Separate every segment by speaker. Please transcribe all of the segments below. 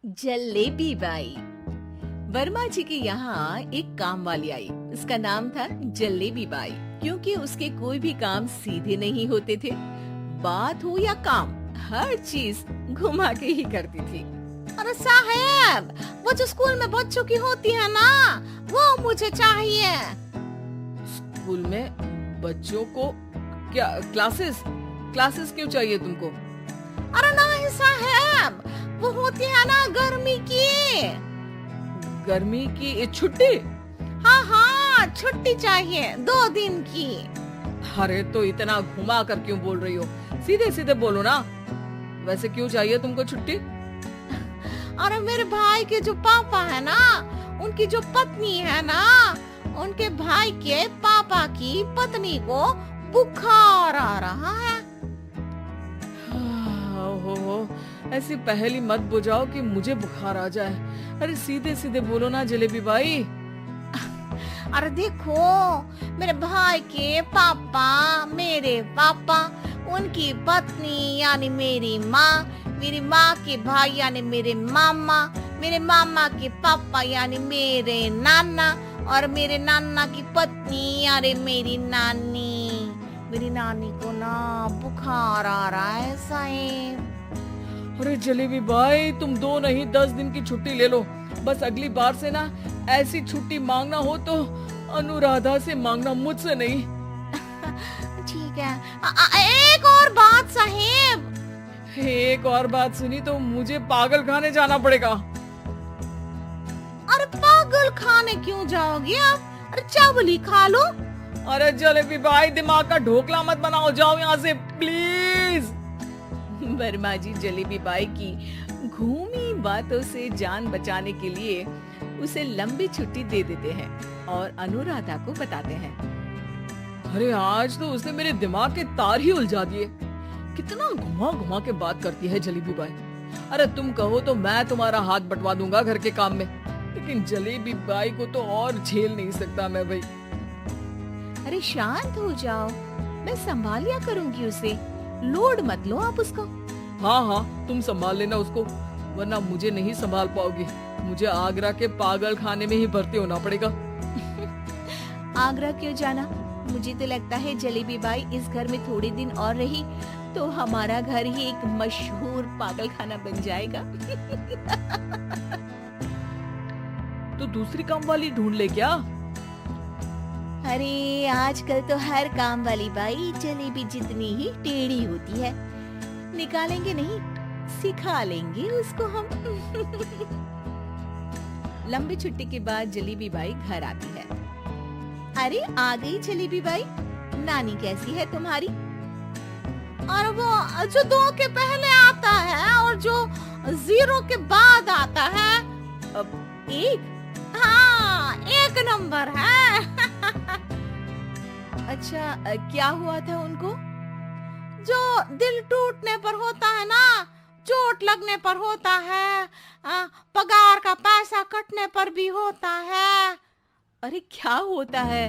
Speaker 1: Jalebi by. Verma जी के यहाँ एक काम वाली आई। उसका नाम था जलेबी बाई, क्योंकि उसके कोई भी काम सीधे नहीं होते थे। बात हो या काम, हर चीज घुमा के ही करती थी।
Speaker 2: अरे साहब, वो जो स्कूल में बच्चों की होती है ना, वो मुझे चाहिए।
Speaker 3: स्कूल में बच्चों को क्या क्लासेस क्लासेस क्यों चाहिए तुमको?
Speaker 2: अरे नहीं साहब, वो होती है ना गर्मी की।
Speaker 3: गर्मी की छुट्टी?
Speaker 2: हाँ हाँ, छुट्टी चाहिए 2 दिन की।
Speaker 3: अरे तो इतना घुमा कर क्यों बोल रही हो? सीधे सीधे बोलो ना। वैसे क्यों चाहिए तुमको छुट्टी?
Speaker 2: अरे मेरे भाई के जो पापा है ना, उनकी जो पत्नी है ना, उनके भाई के पापा की पत्नी को बुखार आ रहा है।
Speaker 3: ओहो, ऐसी पहेली मत बुझाओ कि मुझे बुखार आ जाए। अरे सीधे सीधे बोलो ना जलेबी बाई।
Speaker 2: अरे देखो, मेरे भाई के पापा, मेरे पापा, उनकी पत्नी यानी मेरी माँ के भाई यानी मेरे मामा के पापा यानी मेरे नाना, और मेरे नाना की पत्नी यानी मेरी नानी को ना बुखार आ रहा है साहब।
Speaker 3: अरे जलेबी भाई, तुम 2 नहीं 10 दिन की छुट्टी ले लो। बस अगली बार से ना ऐसी छुट्टी मांगना हो तो अनुराधा से मांगना, मुझसे नहीं।
Speaker 2: ठीक है। एक और बात साहेब।
Speaker 3: एक और बात सुनी तो मुझे पागल खाने जाना पड़ेगा।
Speaker 2: अरे पागल खाने क्यों जाओगे आप? अरे चावल खा लो।
Speaker 3: अरे जलेबी भाई, दिमाग का ढोकला मत बनाओ, जाओ यहाँ से प्लीज।
Speaker 1: वर्मा जी जलेबी बाई की घूमी बातों से जान बचाने के लिए उसे लंबी छुट्टी दे देते हैं और अनुराधा को बताते हैं।
Speaker 3: अरे आज तो उसने मेरे दिमाग के तार ही उलझा दिए। कितना घुमा घुमा के बात करती है जलेबी बाई। अरे तुम कहो तो मैं तुम्हारा हाथ बंटवा दूंगा घर के काम में, लेकिन जलेबी बाई को तो और झेल नहीं सकता मैं भाई।
Speaker 1: अरे शांत हो जाओ, मैं संभाल लिया करूंगी उसे, लोड मत लो आप उसको।
Speaker 3: हाँ, तुम संभाल लेना उसको, वरना मुझे नहीं संभाल पाओगी। मुझे आगरा के पागल खाने में ही भर्ती होना पड़ेगा।
Speaker 1: आगरा क्यों जाना? मुझे तो लगता है जलेबी बाई इस घर में थोड़े दिन और रही तो हमारा घर ही एक मशहूर पागल खाना बन जाएगा।
Speaker 3: तो दूसरी काम वाली ढूंढ ले क्या?
Speaker 1: अरे आजकल तो हर काम वाली बाई जलेबी जितनी ही टेढ़ी होती है। निकालेंगे नहीं, सिखा लेंगे उसको हम। लंबी छुट्टी के बाद जलेबी बाई घर आती है। अरे आ गई जलेबी बाई, नानी कैसी है तुम्हारी?
Speaker 2: और वो जो 2 के पहले आता है और जो 0 के बाद आता है।
Speaker 1: अब 1?
Speaker 2: हाँ, 1 नंबर है।
Speaker 1: अच्छा, क्या हुआ था उनको?
Speaker 2: जो दिल टूटने पर होता है ना, चोट लगने पर होता है, पगार का पैसा कटने पर भी होता है।
Speaker 1: अरे क्या होता है?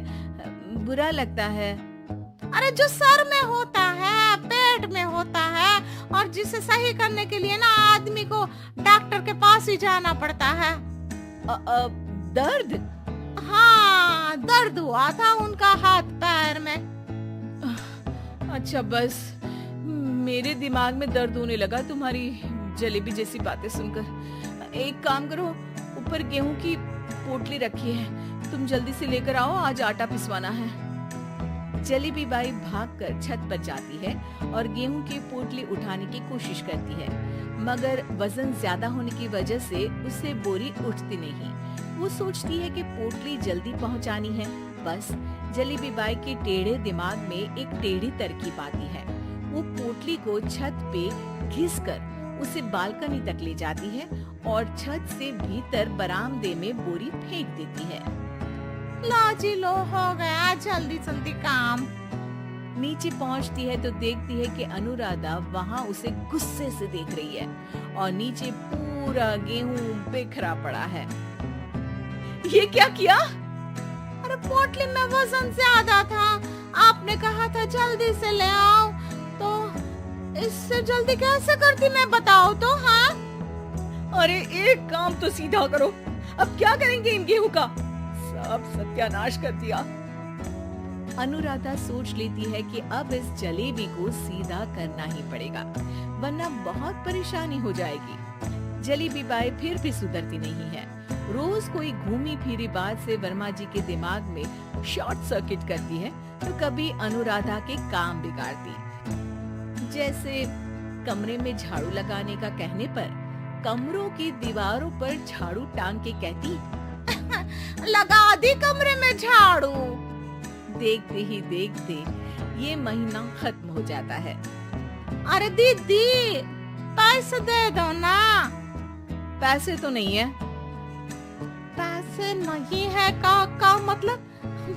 Speaker 1: बुरा लगता है?
Speaker 2: अरे जो सर में होता है, पेट में होता है, और जिसे सही करने के लिए ना आदमी को डॉक्टर के पास ही जाना पड़ता है।
Speaker 1: दर्द?
Speaker 2: हाँ, दर्द हुआ था उनका हाथ पैर में।
Speaker 1: अच्छा, बस मेरे दिमाग में दर्द होने लगा तुम्हारी जलेबी जैसी बातें सुनकर। एक काम करो, ऊपर गेहूं की पोटली रखी है, तुम जल्दी से लेकर आओ, आज आटा पिसवाना है। जलेबी बाई भागकर छत पर जाती है और गेहूं की पोटली उठाने की कोशिश करती है, मगर वजन ज्यादा होने की वजह से उससे बोरी उठती नहीं। वो सोचती है कि पोटली जल्दी पहुंचानी है। बस जलेबी बाई के टेढ़े दिमाग में एक टेढ़ी तरकीब आती है। वो पोटली को छत पे घिसकर उसे बालकनी तक ले जाती है और छत से भीतर बरामदे में बोरी फेंक देती है।
Speaker 2: लो जी लो, हो गया जल्दी जल्दी काम।
Speaker 1: नीचे पहुंचती है तो देखती है कि अनुराधा वहाँ उसे गुस्से से देख रही है और नीचे पूरा गेहूं बिखरा पड़ा है। ये क्या किया?
Speaker 2: अरे पोटली में वजन ज्यादा था, आपने कहा था जल्दी से ले आओ, तो इससे जल्दी कैसे करती मैं बताओ तो। हाँ,
Speaker 3: अरे एक काम तो सीधा करो, अब क्या करेंगे इन गेहूं का? सब सत्यानाश कर दिया।
Speaker 1: अनुराधा सोच लेती है कि अब इस जलेबी को सीधा करना ही पड़ेगा, वरना बहुत परेशानी हो जाएगी। जलेबी बाई फिर भी सुधरती नहीं है। रोज कोई घूमी फिरी बात से वर्मा जी के दिमाग में शॉर्ट सर्किट करती है, तो कभी अनुराधा के काम बिगाड़ती। जैसे कमरे में झाड़ू लगाने का कहने पर कमरों की दीवारों पर झाड़ू टांग के कहती,
Speaker 2: लगा दी कमरे में झाड़ू।
Speaker 1: देखते ही देखते ये महीना खत्म हो जाता है।
Speaker 2: अरे दीदी पैसे दे दो ना।
Speaker 1: पैसे तो नहीं है।
Speaker 2: पैसे नहीं है का मतलब?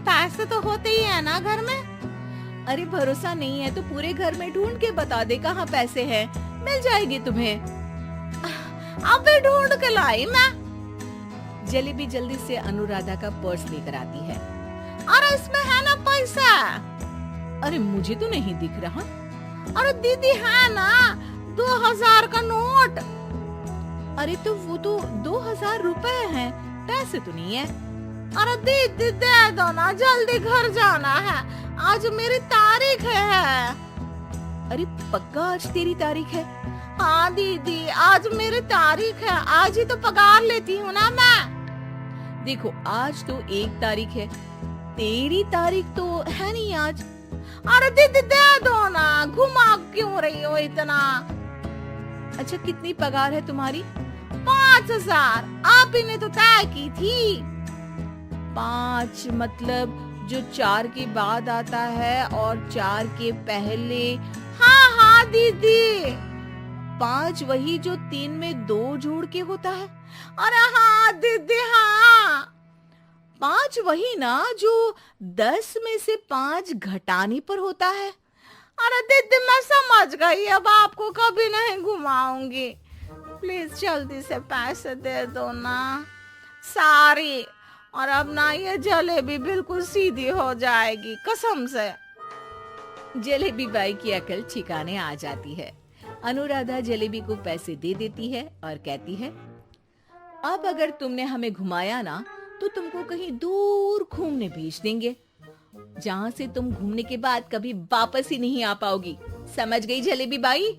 Speaker 2: पैसे तो होते ही है ना घर में।
Speaker 1: अरे भरोसा नहीं है तो पूरे घर में ढूंढ के बता दे कहाँ पैसे हैं, मिल जाएगी तुम्हें।
Speaker 2: अभी ढूंढ के लाई मैं।
Speaker 1: जलेबी जल्दी से अनुराधा का पर्स लेकर आती है।
Speaker 2: अरे इसमें है ना पैसा?
Speaker 1: अरे मुझे तो नहीं दिख रहा।
Speaker 2: अरे दीदी है ना 2000 का नोट।
Speaker 1: अरे तो वो तो 2000 रुपए हैं, पैसे तो नहीं है।
Speaker 2: अरे दीदी दे दो ना, जल्दी घर जाना है, आज मेरी तारीख है।
Speaker 1: अरे पक्का आज तेरी तारीख है?
Speaker 2: हाँ दीदी आज मेरी तारीख है, आज ही तो पगार लेती हूँ ना मैं।
Speaker 1: देखो आज तो 1 तारीख है, तेरी तारीख तो है नहीं आज।
Speaker 2: अरे दीदी दे दो ना, घुमा क्यों रही हो इतना?
Speaker 1: अच्छा कितनी पगार है तुम्हारी?
Speaker 2: 5000। आप ही ने तो तय की थी।
Speaker 1: 5 मतलब जो 4 के बाद आता है और 4 के पहले?
Speaker 2: हाँ हाँ दीदी।
Speaker 1: 5 वही जो 3 में 2 जोड़ के होता है?
Speaker 2: अरे हाँ दीदी हाँ।
Speaker 1: 5 वही ना जो 10 में से 5 घटाने पर होता है?
Speaker 2: अरे दीदी मैं समझ गई, अब आपको कभी नहीं घुमाऊंगी। प्लीज जल्दी से पैसे दे दो ना, सारी। और अब ना ये जलेबी बिल्कुल सीधी हो जाएगी कसम से।
Speaker 1: जलेबी बाई की अकल ठिकाने आ जाती है। अनुराधा जलेबी को पैसे दे देती है और कहती है, अब अगर तुमने हमें घुमाया ना तो तुमको कहीं दूर घूमने भेज देंगे, जहाँ से तुम घूमने के बाद कभी वापस ही नहीं आ पाओगी। समझ गई जलेबी बाई?